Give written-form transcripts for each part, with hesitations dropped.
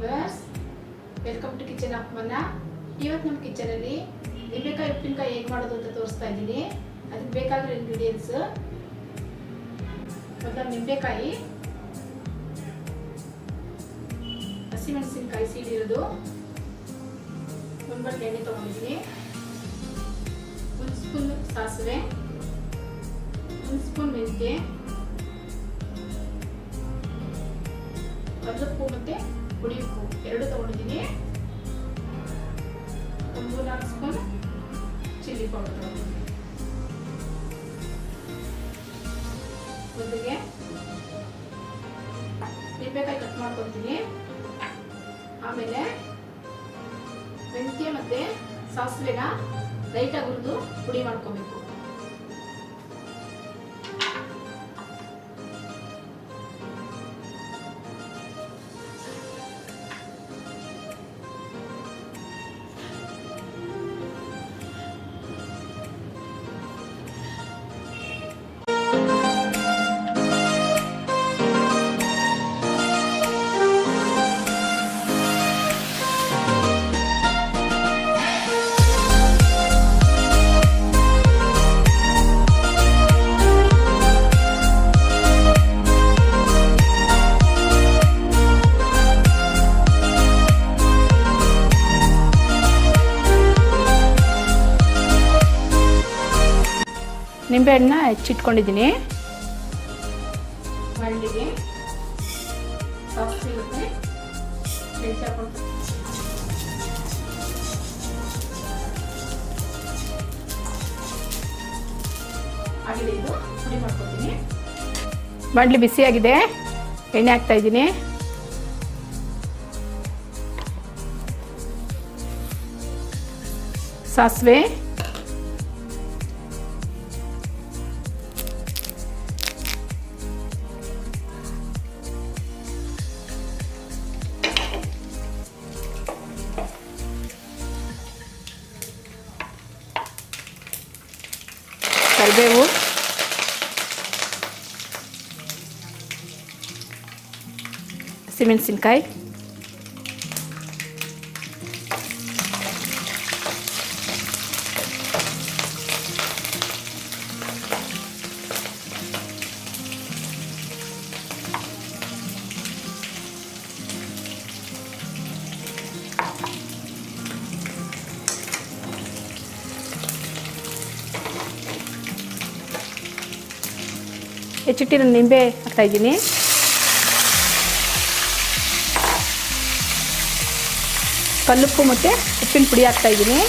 Viewers, welcome to kitchen of Manna. ಇವತ್ತು ನಮ್ಮ ಕಿಚನಲ್ಲಿ ನಿಂಬೆಕಾಯಿ ಉಪ್ಪಿನಕಾಯಿ ಹೇಗೆ ಮಾಡೋದು ಅಂತ ತೋರಿಸ್ತಾ ಇದ್ದೀನಿ. ಅದಕ್ಕೆ ಬೇಕಾಗಿರೋ ಇಂಗ್ರೀಡಿಯೆಂಟ್ಸ್: ಮೊದಲು ನಿಂಬೆಕಾಯಿ, ಹಸಿಮೆಣಸಿನಕಾಯಿ ಸೀಡಿರೋದು, ಒಂದು ಬಟ್ಟೆ ಎಣ್ಣೆ ತೊಗೊಂಡಿದ್ದೀನಿ, 1 ಸ್ಪೂನ್ ಸಾಸಿವೆ, 1 ಸ್ಪೂನ್ ಮೆಂತ್ಯ, ಕಲ್ಲುಪ್ಪು ಮತ್ತು ಹುಳಿ ಉಪ್ಪು ಎರಡು ತೊಗೊಂಡಿದ್ದೀನಿ, 1-4 ಸ್ಪೂನ್ ಚಿಲ್ಲಿ ಪೌಡರ್ ತೊಗೊಂಡಿದ್ದೀನಿ. ಮೊದಲಿಗೆ ನಿಂಬೆಕಾಯಿ ಕಟ್ ಮಾಡ್ಕೊತೀನಿ. ಆಮೇಲೆ ಮೆಂತ್ಯ ಮತ್ತು ಸಾಸಿವೆನ ಲೈಟಾಗಿ ಹುರಿದು ಪುಡಿ ಮಾಡ್ಕೋಬೇಕು. ನಿಂಬೆಹಣ್ಣನ್ನ ಹೆಚ್ಚಿಟ್ಕೊಂಡಿದ್ದೀನಿ. ಮಳ್ಳಿಗೆ ಸಾಸಿವೆ ಮತ್ತು ಮೆಂತ್ಯ ಹಾಕೊಂಡು ಆಗಿದೆ. ಇದು ಪುಡಿ ಮಾಡ್ಕೊತೀನಿ. ಬಾಣಲಿ ಬಿಸಿಯಾಗಿದೆ, ಎಣ್ಣೆ ಹಾಕ್ತಾ ಇದ್ದೀನಿ. ಸಾಸಿವೆ, ಕರಿಬೇವು, ಹಸಿಮೆಣಸಿನಕಾಯಿ, ಹೆಚ್ಚಿಟ್ಟಿರೋ ನಿಂಬೆ ಹಾಕ್ತಾ ಇದ್ದೀನಿ. ಕಲ್ಲುಪ್ಪು ಮತ್ತು ಉಪ್ಪಿನ ಪುಡಿ ಹಾಕ್ತಾ ಇದ್ದೀನಿ.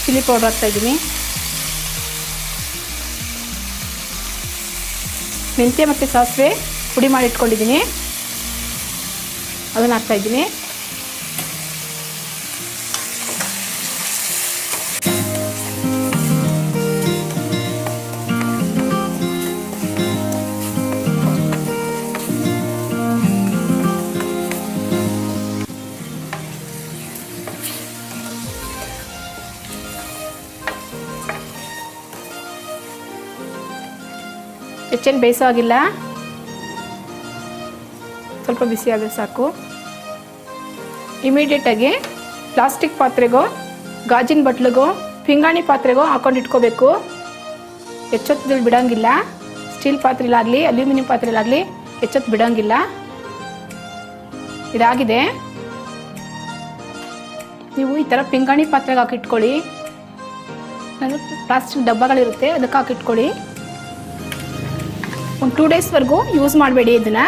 ಚಿಲ್ಲಿ ಪೌಡರ್ ಹಾಕ್ತಾ ಇದ್ದೀನಿ. ಮೆಂತ್ಯ ಮತ್ತು ಸಾಸಿವೆ ಪುಡಿ ಮಾಡಿ ಇಟ್ಕೊಂಡಿದ್ದೀನಿ, ಅದನ್ನು ಹಾಕ್ತಾ ಇದ್ದೀನಿ. ಹೆಚ್ಚೇನು ಬೇಯಿಸೋ ಆಗಿಲ್ಲ, ಸ್ವಲ್ಪ ಬಿಸಿ ಆದರೆ ಸಾಕು. ಇಮಿಡಿಯೇಟಾಗಿ ಪ್ಲಾಸ್ಟಿಕ್ ಪಾತ್ರೆಗೋ ಗಾಜಿನ ಬಟ್ಲಿಗೋ ಪಿಂಗಾಣಿ ಪಾತ್ರೆಗೋ ಹಾಕೊಂಡು ಇಟ್ಕೋಬೇಕು. ಹೆಚ್ಚೊತ್ತಲ್ಲಿ ಬಿಡೋಂಗಿಲ್ಲ. ಸ್ಟೀಲ್ ಪಾತ್ರೆಲಾಗಲಿ ಅಲ್ಯೂಮಿನಿಯಂ ಪಾತ್ರೆಲಾಗಲಿ ಹೆಚ್ಚೊತ್ತು ಬಿಡೋಂಗಿಲ್ಲ. ಇದಾಗಿದೆ. ನೀವು ಈ ಥರ ಪಿಂಗಾಣಿ ಪಾತ್ರೆಗೆ ಹಾಕಿಟ್ಕೊಳ್ಳಿ. ಪ್ಲಾಸ್ಟಿಕ್ ಡಬ್ಬಗಳಿರುತ್ತೆ, ಅದಕ್ಕೆ ಹಾಕಿಟ್ಕೊಳ್ಳಿ. ಒಂದು 2 ಡೇಸ್ವರೆಗೂ ಯೂಸ್ ಮಾಡಬೇಡಿ. ಇದನ್ನು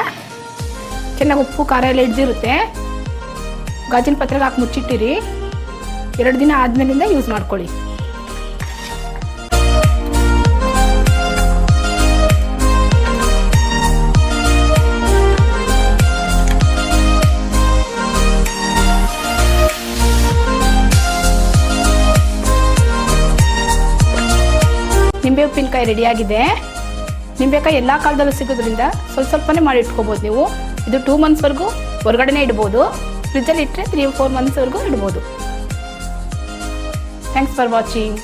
ಚೆನ್ನಾಗಿ ಉಪ್ಪು ಖಾರ ಎಲ್ಲ ಹಿಡ್ದಿರುತ್ತೆ. ಗಾಜಿನ ಪಾತ್ರೆಗೆ ಹಾಕಿ ಮುಚ್ಚಿಟ್ಟಿರಿ. 2 ದಿನ ಆದಮೇಲಿಂದ ಯೂಸ್ ಮಾಡ್ಕೊಳ್ಳಿ. ನಿಂಬೆ ಉಪ್ಪಿನಕಾಯಿ ರೆಡಿಯಾಗಿದೆ. ನಿಂಬೆಕಾಯಿ ಎಲ್ಲ ಕಾಲದಲ್ಲೂ ಸಿಗೋದ್ರಿಂದ ಸ್ವಲ್ಪನೇ ಮಾಡಿ ಇಟ್ಕೋಬೋದು ನೀವು. ಇದು 2 ಮಂತ್ಸ್ವರೆಗೂ ಹೊರಗಡೆನೇ ಇಡ್ಬೋದು. ಫ್ರಿಜ್ಜಲ್ಲಿ ಇಟ್ಟರೆ 3-4 ಮಂತ್ಸ್ವರೆಗೂ ಇಡ್ಬೋದು. Thanks for watching.